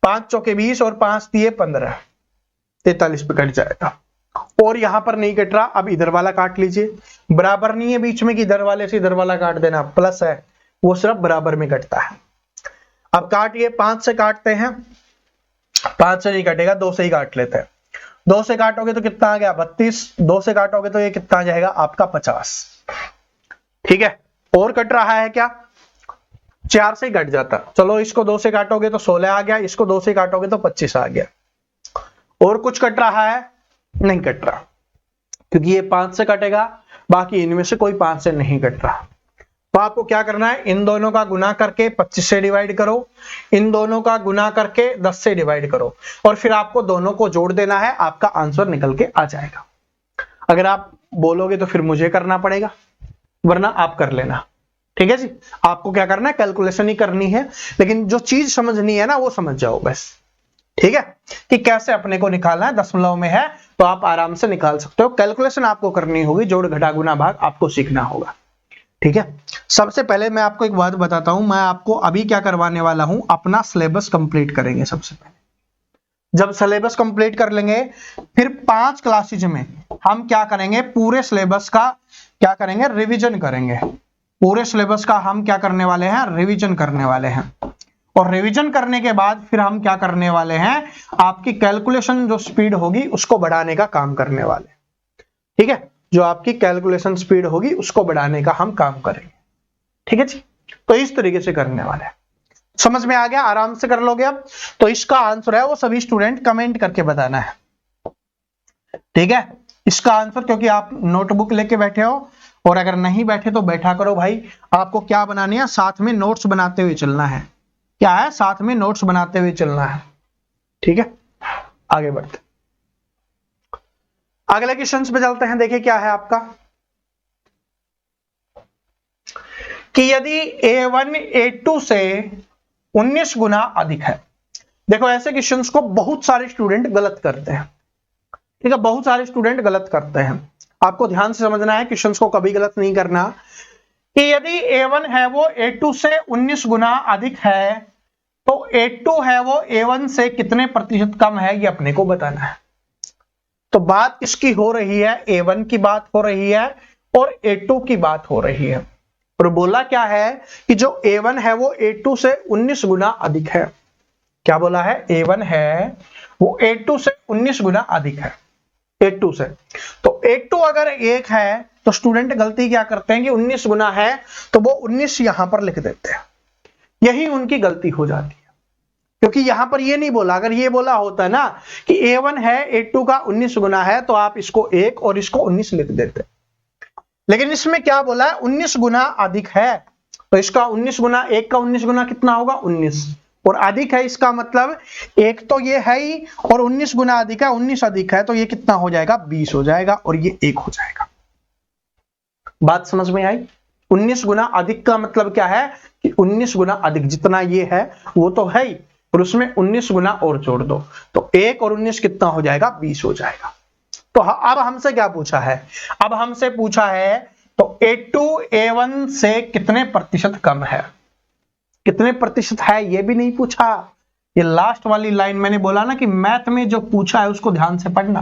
5 चौके 20 और 5 दिए 15, 43 पे कट जाएगा। और यहां पर नहीं कट रहा, अब इधर वाला काट लीजिए, बराबर नहीं है बीच में कि इधर वाले से इधर वाला काट देना, प्लस है, वो सिर्फ बराबर में कटता है। अब काटिए, 5 से काटते हैं, 5 से नहीं कटेगा, 2 से ही काट लेते हैं। 2 से काटोगे तो कितना आ गया, 32, 2 से काटोगे तो ये कितना आ जाएगा आपका 50। ठीक है, और कट रहा है क्या, 4 से ही कट जाता, चलो इसको 2 से काटोगे तो 16 आ गया, इसको 2 से काटोगे तो 25 आ गया। और कुछ कट रहा है, नहीं कट रहा, क्योंकि ये 5 से कटेगा, बाकी इनमें से कोई 5 से नहीं कट रहा। तो आपको क्या करना है, इन दोनों का गुना करके 25 से डिवाइड करो, इन दोनों का गुना करके 10 से डिवाइड करो, और फिर आपको दोनों को जोड़ देना है, आपका आंसर निकल के आ जाएगा। अगर आप बोलोगे तो फिर मुझे करना पड़ेगा, वरना आप कर लेना। ठीक है जी, आपको क्या करना है, कैलकुलेशन ही करनी है, लेकिन जो चीज समझनी है ना वो समझ जाओ बस। ठीक है, कि कैसे अपने को निकालना है, दशमलव में है तो आप आराम से निकाल सकते हो, कैलकुलेशन आपको करनी होगी, जोड़ घटा गुना भाग आपको सीखना होगा। ठीक है, सबसे पहले मैं आपको एक बात बताता हूं, मैं आपको अभी क्या करवाने वाला हूं, अपना सिलेबस कंप्लीट करेंगे। सबसे पहले जब सिलेबस कंप्लीट कर लेंगे, फिर 5 क्लासेज में हम क्या करेंगे, पूरे सिलेबस का क्या करेंगे, रिवीजन करेंगे। पूरे सिलेबस का हम क्या करने वाले हैं, रिवीजन करने वाले हैं। और रिवीजन करने के बाद फिर हम क्या करने वाले हैं, आपकी कैलकुलेशन जो स्पीड होगी उसको बढ़ाने का काम करने वाले। ठीक है, जो आपकी कैलकुलेशन स्पीड होगी उसको बढ़ाने का हम काम करेंगे। ठीक है जी, तो इस तरीके से करने वाले हैं। समझ में आ गया, आराम से कर लोगे। अब तो इसका आंसर है वो सभी स्टूडेंट कमेंट करके बताना है। ठीक है, इसका आंसर, क्योंकि आप नोटबुक लेके बैठे हो, और अगर नहीं बैठे तो बैठा करो भाई। आपको क्या बनानी है, साथ में नोट्स बनाते हुए चलना है। क्या है, साथ में नोट्स बनाते हुए चलना है। ठीक है, आगे बढ़ते अगले क्वेश्चन पे चलते हैं। देखिए क्या है आपका, कि यदि A1 A2 से 19 गुना अधिक है। देखो ऐसे क्वेश्चंस को बहुत सारे स्टूडेंट गलत करते हैं। ठीक है, बहुत सारे स्टूडेंट गलत करते हैं, आपको ध्यान से समझना है, क्वेश्चंस को कभी गलत नहीं करना। कि यदि A1 है वो A2 से 19 गुना अधिक है, तो A2 है वो A1 से कितने प्रतिशत कम है, ये अपने को बताना है। तो बात किसकी हो रही है, A1 की बात हो रही है और A2 की बात हो रही है। और बोला क्या है कि जो A1 है वो A2 से 19 गुना अधिक है। क्या बोला है, A1 है वो A2 से 19 गुना अधिक है, A2 से। तो A2 अगर 1 है तो स्टूडेंट गलती क्या करते हैं कि 19 गुना है तो वो 19 यहां पर लिख देते हैं, यही उनकी गलती हो जाती है। क्योंकि यहां पर ये नहीं बोला, अगर ये बोला होता है ना कि A1 है A2 का 19 गुना है, तो आप इसको 1 और इसको 19 लिख देते। लेकिन इसमें क्या बोला है, 19 गुना अधिक है, तो इसका 19 गुना 1 का 19 गुना कितना होगा 19, और अधिक है इसका मतलब एक तो ये है ही, और 19 गुना अधिक है, 19 अधिक है, तो ये कितना हो जाएगा 20 हो जाएगा, और ये 1 हो जाएगा। बात समझ में आई? 19 गुना अधिक का मतलब क्या है कि 19 गुना अधिक, जितना ये है वो तो है ही, और उसमें 19 गुना और जोड़ दो, तो 1 और 19 कितना हो जाएगा 20 हो जाएगा। तो अब हमसे क्या पूछा है, अब हमसे पूछा है तो A2 A1 से कितने प्रतिशत कम है, कितने प्रतिशत है ये भी नहीं पूछा। ये लास्ट वाली लाइन मैंने बोला ना कि मैथ में जो पूछा है उसको ध्यान से पढ़ना,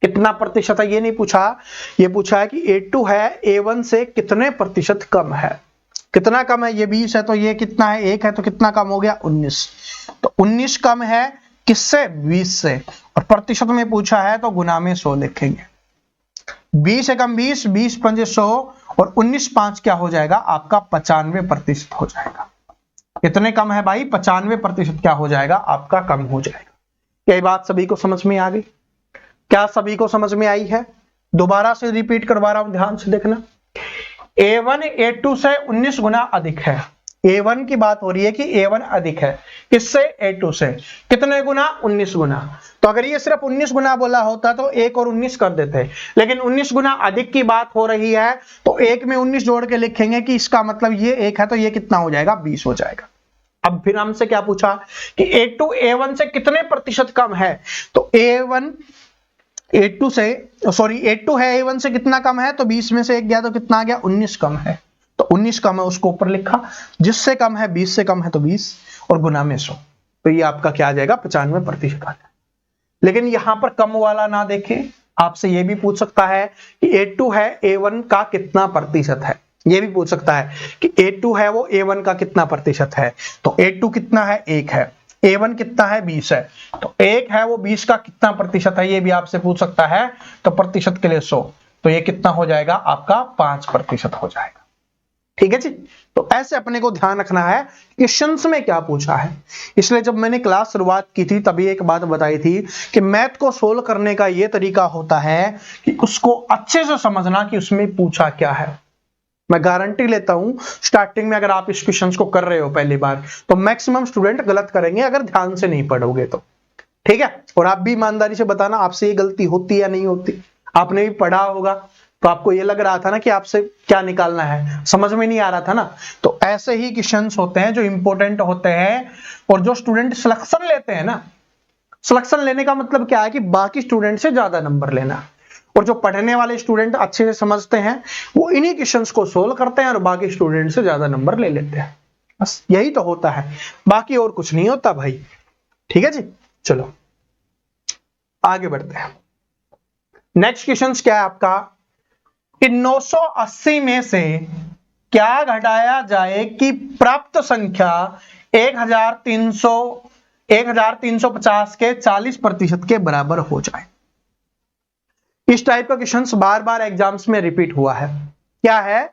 कितना प्रतिशत है ये नहीं पूछा, ये पूछा है कि A2 है A1 से कितने प्रतिशत कम है। कितना कम है, ये 20 है, तो ये कितना है 1 है, तो कितना कम हो गया 19, तो 19 कम है किससे 20 से, और प्रतिशत में पूछा है तो गुना में 100 लिखेंगे। 20 एकम 20, 20 पंजे 100, और 19 5 क्या हो जाएगा आपका 95% हो जाएगा। कितने कम है भाई 95% क्या हो जाएगा आपका कम हो जाएगा। यही बात सभी को समझ में आ गई? क्या सभी को समझ में आई है? दोबारा से रिपीट करवा रहा हूं, ध्यान से देखना। A1 A2 से 19 गुना अधिक है। A1 की बात हो रही है कि A1 अधिक है किससे A2 से, कितने गुना 19 गुना। तो अगर ये सिर्फ 19 गुना बोला होता तो 1 और 19 कर देते, लेकिन 19 गुना अधिक की बात हो रही है तो 1 में 19 जोड़ के लिखेंगे कि इसका मतलब ये 1 है, तो ये कितना हो जाएगा 20 हो जाएगा। अब फिर हमसे क्या पूछा कि A2 A1 से कितने प्रतिशत कम है, तो A1 A2 से सॉरी A2 है A1 से कितना कम है, तो 20 में से 1 गया तो कितना आ गया 19 कम है, तो 19 कम है उसको ऊपर लिखा, जिससे कम है 20 से कम है तो 20 और गुना में 100, तो ये आपका क्या आ जाएगा 95% आ जाएगा। लेकिन यहां पर कम वाला ना देखें, आपसे ये भी पूछ सकता है कि A2 है A1 का कितना प्रतिशत है, ये भी पूछ सकता है कि A2 है वो A1 का कितना प्रतिशत है, तो A2 कितना है 1 है, A1 कितना है 20 है, तो 1 है वो 20 का कितना प्रतिशत है ये भी आपसे पूछ सकता है, तो प्रतिशत के लिए 100, तो ये कितना हो जाएगा आपका 5% हो जाएगा। ठीक है जी, तो ऐसे अपने को ध्यान रखना है क्वेश्चंस में क्या पूछा है। इसलिए जब मैंने क्लास शुरुआत की थी तभी एक बात बताई थी कि मैथ को सोल्व करने का ये तरीका होता है कि उसको अच्छे से समझना कि उसमें पूछा क्या है। मैं गारंटी लेता हूं स्टार्टिंग में अगर आप इस क्वेश्चन को कर रहे हो पहली बार तो मैक्सिमम स्टूडेंट गलत करेंगे अगर ध्यान से नहीं पढ़ोगे तो। ठीक है, और आप भी ईमानदारी से बताना आपसे ये गलती होती या नहीं होती। आपने भी पढ़ा होगा तो आपको ये लग रहा था ना कि आपसे क्या निकालना है, समझ में नहीं आ रहा था ना। तो ऐसे ही क्वेश्चंस होते हैं जो इंपॉर्टेंट होते हैं, और जो स्टूडेंट सिलेक्शन लेते हैं ना, सिलेक्शन लेने का मतलब क्या है कि बाकी स्टूडेंट से ज्यादा नंबर लेना, और जो पढ़ने वाले स्टूडेंट अच्छे से समझते हैं वो इन्हीं क्वेश्चंस को सोल्व करते हैं और बाकी स्टूडेंट से ज्यादा नंबर ले लेते हैं। बस यही तो होता है, बाकी और कुछ नहीं होता भाई। ठीक है जी, चलो आगे बढ़ते हैं। नेक्स्ट क्वेश्चन क्या है आपका कि 980 में से क्या घटाया जाए कि प्राप्त संख्या 1350 के 40% के बराबर हो जाए। इस टाइप का क्वेश्चन बार बार एग्जाम्स में रिपीट हुआ है। क्या है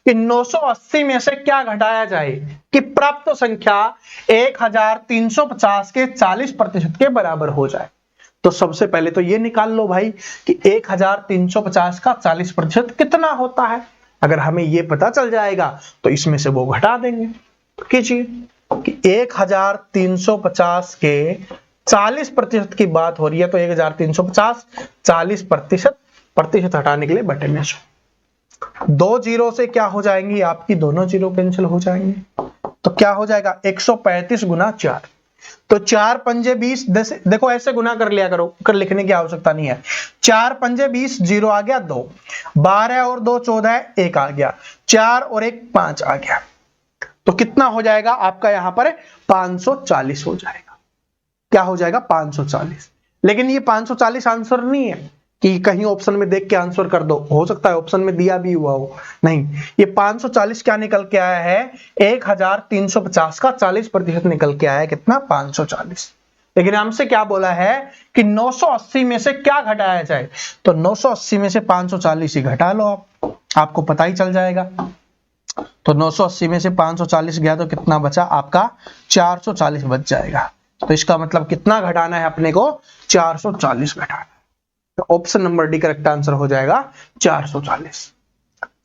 कि 980 में से क्या घटाया जाए कि प्राप्त संख्या 1350 के 40% के बराबर हो जाए। तो सबसे पहले तो ये निकाल लो भाई कि 1350 का 40% कितना होता है। अगर हमें ये पता चल जाएगा तो इसमें से वो घटा देंगे। तो कीजिए कि 1350 के 40% की बात हो रही है, तो 1350 40% हटाने के लिए बटन में 2 जीरो से क्या हो जाएंगी आपकी, दोनों जीरो कैंसिल हो जाएंगे, तो क्या हो जाएगा 135 गुना 4, तो 4 पंजे 20, देखो ऐसे गुना कर लिया करो, कर लिखने की आवश्यकता नहीं है। 4 पंजे 20, 0 आ गया 2, 12 और 2 14, 1 आ गया, 4 और 1 5 आ गया, तो कितना हो जाएगा आपका यहां पर 540 हो जाएगा। क्या हो जाएगा 540। लेकिन ये 540 आंसर नहीं है कि कहीं ऑप्शन में देख के आंसर कर दो, हो सकता है ऑप्शन में दिया भी हुआ हो, नहीं, ये 540 क्या निकल के आया है 1350 का 40% निकल के आया है, कितना 540। लेकिन हमसे क्या बोला है कि 980 में से क्या घटाया जाए, तो 980 में से 540 ही घटा लो आपको पता ही चल जाएगा। तो 980 में से 540 गया तो कितना बचा आपका 440 बच जाएगा। तो इसका मतलब कितना घटाना है अपने को 440 घटाना। तो option number D correct answer हो जाएगा 440।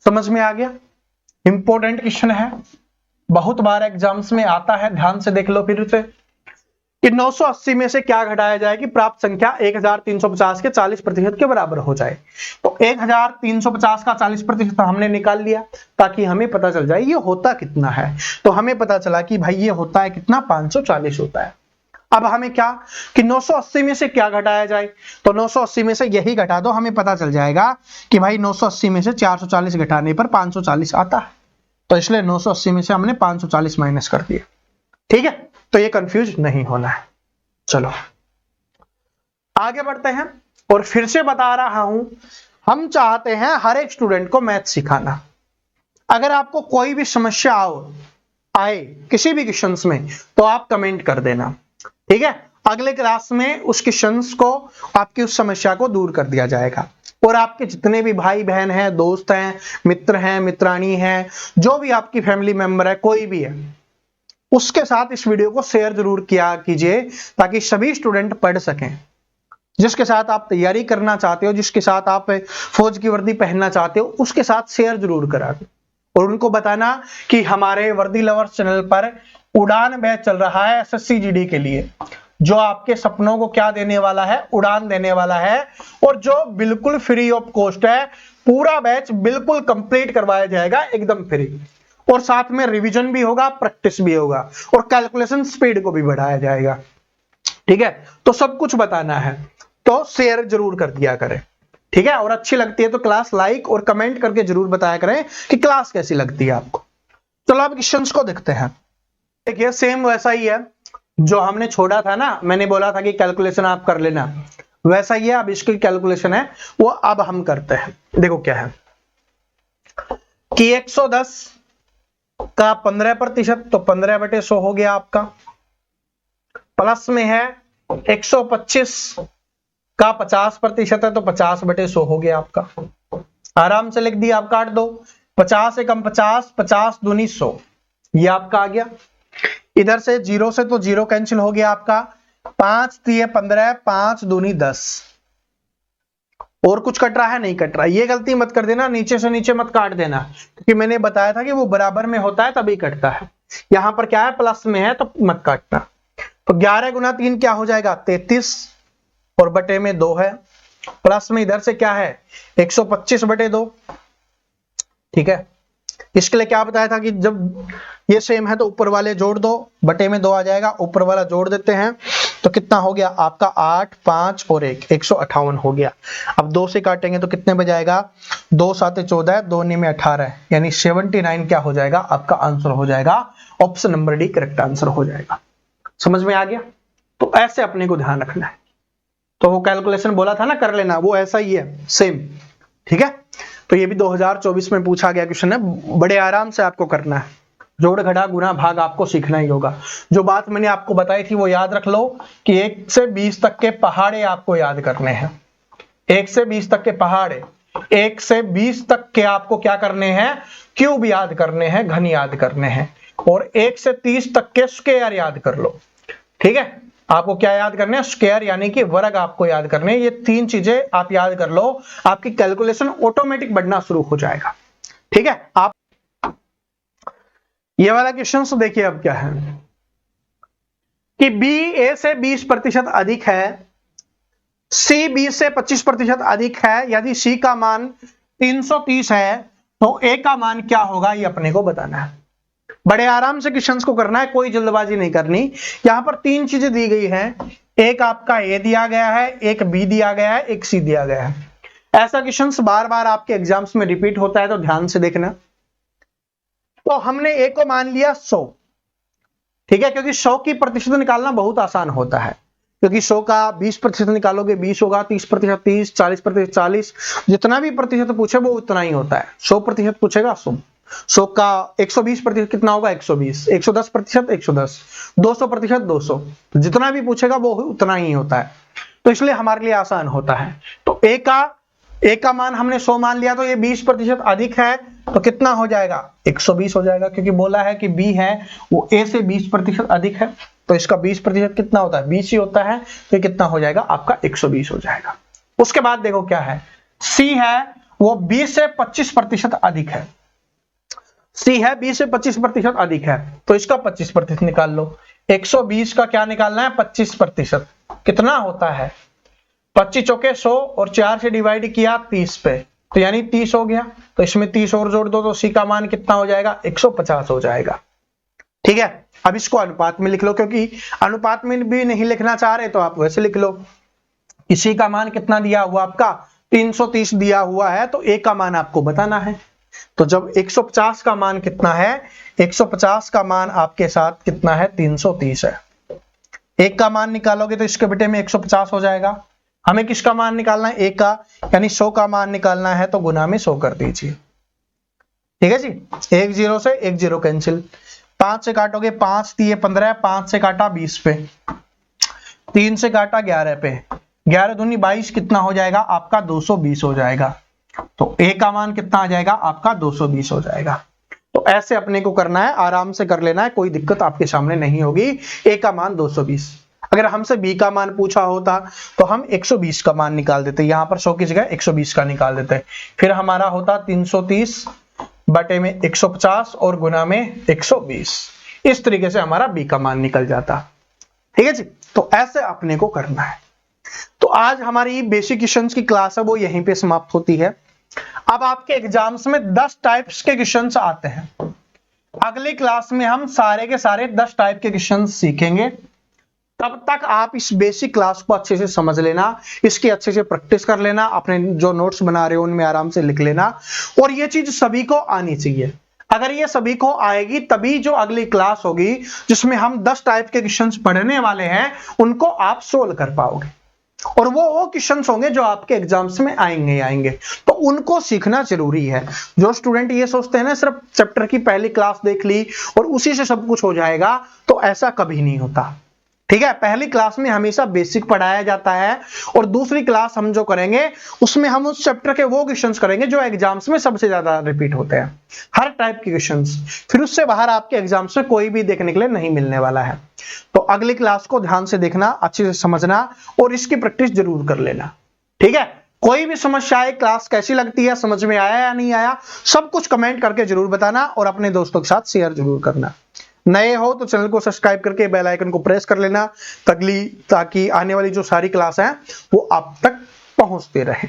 समझ में आ गया? इंपॉर्टेंट क्वेश्चन है, बहुत बार एग्जाम्स में आता है, ध्यान से देख लो फिर से कि 980 में से क्या घटाया जाए कि प्राप्त संख्या 1350 के 40% के बराबर हो जाए। तो 1350 का 40% हमने निकाल लिया ताकि हमें पता चल जाए ये होता कितना है। तो हमें पता चला कि भाई ये होता है कितना, 540 होता है। अब हमें क्या कि 980 में से क्या घटाया जाए, तो 980 में से यही घटा दो, हमें पता चल जाएगा कि भाई 980 में से 440 घटाने पर 540 आता है। तो इसलिए 980 में से हमने 540 माइनस कर दिया। ठीक है, तो ये कंफ्यूज नहीं होना है। चलो आगे बढ़ते हैं, और फिर से बता रहा हूं, हम चाहते हैं हर एक स्टूडेंट को मैथ सिखाना। अगर आपको कोई भी समस्या आए किसी भी क्वेश्चंस में तो आप कमेंट कर देना, ठीक है। अगले क्लास में उस क्वेश्चंस को, आपकी उस समस्या को दूर कर दिया जाएगा। और आपके जितने भी भाई बहन हैं, दोस्त हैं, मित्र हैं, मित्राणी हैं, जो भी आपकी फैमिली मेंबर है, कोई भी है, उसके साथ इस वीडियो को शेयर जरूर किया कीजिए ताकि सभी स्टूडेंट पढ़ सकें। जिसके साथ आप तैयारी करना चाहते हो, जिसके साथ आप फौज की वर्दी पहनना चाहते हो, उसके साथ शेयर जरूर करा दो और उनको बताना कि हमारे वर्दी लवर्स चैनल पर उड़ान बैच चल रहा है एसएससी जीडी के लिए, जो आपके सपनों को क्या देने वाला है, उड़ान देने वाला है, और जो बिल्कुल फ्री ऑफ कॉस्ट है। पूरा बैच बिल्कुल कंप्लीट करवाया जाएगा एकदम फ्री, और साथ में रिवीजन भी होगा, प्रैक्टिस भी होगा, और कैलकुलेशन स्पीड को भी बढ़ाया जाएगा। ठीक है, तो सब कुछ बताना है, तो शेयर जरूर कर दिया करें, ठीक है। और अच्छी लगती है तो क्लास लाइक और कमेंट करके जरूर बताया करें कि क्लास कैसी लगती है आपको। चलो अब क्वेश्चंस को देखते हैं। देखिए सेम वैसा ही है जो हमने छोड़ा था ना, मैंने बोला था कि कैलकुलेशन आप कर लेना, वैसा ही है। अब इसकी कैलकुलेशन है वो अब हम करते हैं। देखो क्या है कि 110 का 15%, तो 15/100 हो गया आपका। प्लस में है 125 का 50% है, तो 50/100 हो गया आपका। आराम से लिख दिया, आप काट दो। 50 से कम 50, 50 दूनी 100, ये आपका आ गया। इधर से 0 से तो 0 कैंसिल हो गया आपका। 5 दिए 15, 5 दूनी 10। और कुछ कट रहा है? नहीं कट रहा। ये गलती मत कर देना, नीचे से नीचे मत काट देना, क्योंकि मैंने बताया था कि वो बराबर में होता है तभी कटता है। यहां पर क्या है, प्लस में है तो मत काटना। तो 11 गुना 3 क्या हो जाएगा, 33, और बटे में 2 है। प्लस में इधर से क्या है, 125/2। ठीक है, इसके लिए क्या बताया था कि जब ये सेम है तो ऊपर वाले जोड़ दो, बटे में 2 आ जाएगा। ऊपर वाला जोड़ देते हैं तो कितना हो गया आपका, 8, 5 और 1, 158 हो गया। अब 2 से काटेंगे तो कितने बजाएगा, 2 7 14, 2 9 में 18, यानी 79 क्या हो जाएगा आपका आंसर हो जाएगा। Option number D correct answer हो जाएगा। समझ में आ गया? तो ऐसे अपने को ध्यान रखना है। तो वो कैलकुलेशन बोला था ना कर लेना, वो ऐसा ही है सेम। ठीक है, तो ये भी 2024 में पूछा गया क्वेश्चन है, बड़े आराम से आपको करना है। जोड़ घटा गुना भाग आपको सीखना ही होगा। जो बात मैंने आपको बताई थी वो याद रख लो कि 1 से 20 तक के पहाड़े आपको याद करने हैं। 1 से 20 तक के पहाड़े, 1 से 20 तक के आपको क्या करने हैं, क्यूब याद करने हैं, घन याद करने हैं। और 1 से 30 तक के स्क्वायर याद कर लो। ठीक है, आपको क्या याद करने हैं, स्क्वायर यानी कि वर्ग आपको याद करने हैं। ये 3 चीजें आप याद कर लो, आपकी कैलकुलेशन ऑटोमेटिक बढ़ना शुरू हो जाएगा। ठीक है, आप ये वाला क्वेश्चन तो देखिए अब क्या है कि बी ए से 20% अधिक है, सी बी से 25% अधिक है। यदि सी का मान 330 है तो ए का मान क्या होगा, ये अपने को बताना है। बड़े आराम से क्वेश्चंस को करना है, कोई जल्दबाजी नहीं करनी। यहां पर 3 चीजें दी गई हैं, एक आपका ए दिया गया है, एक बी दिया गया है, एक सी दिया गया है। ऐसा क्वेश्चंस बार बार आपके एग्जाम्स में रिपीट होता है, तो ध्यान से देखना। तो हमने ए को मान लिया 100, ठीक है, क्योंकि 100 की प्रतिशत निकालना बहुत आसान होता है। क्योंकि 100 का 20% निकालोगे 20 होगा, 30% 30, 40% 40, जितना भी प्रतिशत पूछे वो उतना ही होता है। 100% पूछेगा 100 का 120% कितना होगा, 120, 110% 110, 200% 200, जितना भी पूछेगा वो उतना ही होता है। तो इसलिए हमारे लिए आसान होता है। तो ए का मान हमने 100 मान लिया, तो ये 20% अधिक है, तो कितना हो जाएगा, 120 हो जाएगा। क्योंकि बोला है कि बी है वो ए से 20% अधिक है, तो इसका 20% कितना होता है, 20 ही होता है। तो ये कितना हो जाएगा आपका 120 हो जाएगा। उसके बाद देखो क्या है, सी है वो 20 से 25% अधिक है। सी है 20 से 25% अधिक है, तो इसका 25% निकाल लो। 120 का क्या निकालना है? 25%। कितना होता है? 25 चौके 100 और 4 से डिवाइड किया 30 पे, तो यानी 30 हो गया। तो इसमें 30 और जोड़ दो तो सी का मान कितना हो जाएगा? 150 हो जाएगा। ठीक है, अब इसको अनुपात में लिख लो, क्योंकि अनुपात में भी नहीं लिखना चाह रहे तो आप वैसे लिख लो। इसी का मान कितना दिया हुआ आपका? 330 दिया हुआ है, तो ए का मान आपको बताना है। तो जब 150 का मान कितना है? 150 का मान आपके साथ कितना है? 330 है। एक का मान निकालोगे तो इसके बेटे में 150 हो जाएगा। हमें किसका मान निकालना है? एक का, यानी 100 का मान निकालना है, तो गुना में 100 कर दीजिए। ठीक है जी, एक 0 से एक 0 कैंसिल। 5 से काटोगे 5 दिए 15, 5 से काटा 20 पे, 3 से काटा 11 पे, 11 दूनी 22, कितना हो जाएगा आपका? 220 हो जाएगा। तो ए का मान कितना आ जाएगा आपका? 220 हो जाएगा। तो ऐसे अपने को करना है, आराम से कर लेना है, कोई दिक्कत आपके सामने नहीं होगी। ए का मान 220। अगर हमसे बी का मान पूछा होता तो हम 120 का मान निकाल देते, यहां पर 100 की जगह 120 का निकाल देते, फिर हमारा होता 330 बटे में 150 और गुना में 120। इस तरीके से हमारा बी का मान निकल जाता। ठीक है जी, तो ऐसे अपने को करना है। तो आज हमारी बेसिक क्वेश्चंस की क्लास है वो यहीं पे समाप्त होती है। अब आपके एग्जाम्स में 10 टाइप्स के क्वेश्चंस आते हैं। अगली क्लास में हम सारे के सारे 10 टाइप के क्वेश्चंस सीखेंगे। तब तक आप इस बेसिक क्लास को अच्छे से समझ लेना, इसकी अच्छे से प्रैक्टिस कर लेना, अपने जो नोट्स बना रहे हो उनमें आराम से लिख लेना। और ये चीज सभी को आनी चाहिए। अगर ये सभी को आएगी तभी जो अगली क्लास होगी जिसमें हम 10 टाइप के क्वेश्चंस पढ़ने वाले हैं उनको आप सोल्व कर पाओगे। और वो क्वेश्चंस होंगे जो आपके एग्जाम्स में आएंगे, तो उनको सीखना जरूरी है। जो स्टूडेंट ये सोचते हैं ना सिर्फ चैप्टर की पहली क्लास देख ली और उसी से सब कुछ हो जाएगा, तो ऐसा कभी नहीं होता। ठीक है, पहली क्लास में हमेशा बेसिक पढ़ाया जाता है और दूसरी क्लास हम जो करेंगे उसमें हम उस चैप्टर के वो क्वेश्चंस करेंगे जो एग्जाम्स में सबसे ज्यादा रिपीट होते हैं, हर टाइप के क्वेश्चंस। फिर उससे बाहर आपके एग्जाम्स में कोई भी देखने के लिए नहीं मिलने वाला है। तो अगली क्लास को ध्यान से देखना, अच्छे से समझना और इसकी प्रैक्टिस जरूर कर लेना। ठीक है, कोई भी समस्या है, क्लास कैसी लगती है, समझ में आया या नहीं आया, सब कुछ कमेंट करके जरूर बताना और अपने दोस्तों के साथ शेयर जरूर करना। नए हो तो चैनल को सब्सक्राइब करके बेल आइकन को प्रेस कर लेना ताकि आने वाली जो सारी क्लास हैं वो आप तक पहुंचते रहे।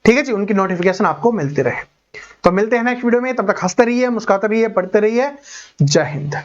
ठीक है जी, उनकी नोटिफिकेशन आपको मिलती रहे। तो मिलते हैं नेक्स्ट वीडियो में, तब तक हंसते रहिए, मुस्कुराते रहिए, पढ़ते रहिए। जय हिंद।